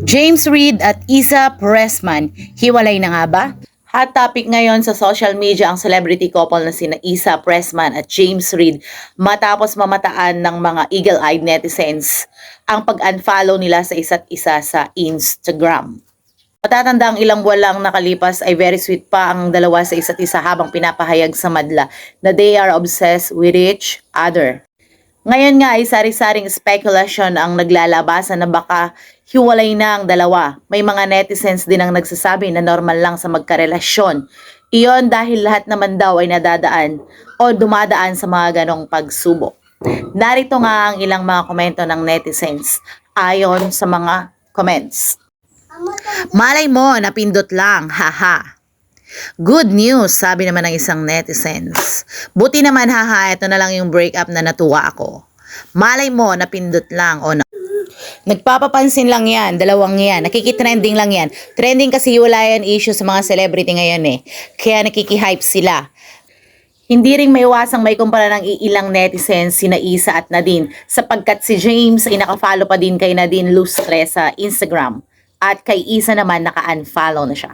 James Reid at Isa Pressman, hiwalay na nga ba? Hot topic ngayon sa social media ang celebrity couple na sina Isa Pressman at James Reid matapos mamataan ng mga eagle-eyed netizens ang pag-unfollow nila sa isa't isa sa Instagram. Matatanda ang ilang buwan lang nakalipas ay very sweet pa ang dalawa sa isa't isa habang pinapahayag sa madla na they are obsessed with each other. Ngayon nga ay sari-saring speculation ang naglalabasan na baka hiwalay na ang dalawa. May mga netizens din ang nagsasabi na normal lang sa magkarelasyon. Iyon dahil lahat naman daw ay nadadaan o dumadaan sa mga ganong pagsubok. Narito nga ang ilang mga komento ng netizens ayon sa mga comments. Malay mo, napindot lang, haha. Good news, sabi naman ng isang netizens. Buti naman haha, ito na lang yung breakup na natuwa ako. Malay mo, napindot lang o nagpapapansin lang yan, dalawang yan, nakikitrending lang yan. Trending kasi hiwalayan issue sa mga celebrity ngayon eh. Kaya nakikihype sila. Hindi rin maiwasang may kumpara ng iilang netizens sina Isa at Nadine sapagkat si James ay nakafollow pa din kay Nadine Lustre sa Instagram at kay Isa naman naka-unfollow na siya.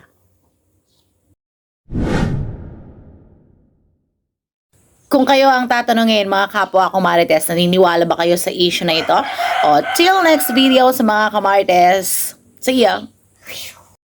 Kung kayo ang tatanungin mga kapwa kumarites, naniniwala ba kayo sa issue na ito? O till next video sa mga kumarites. See ya!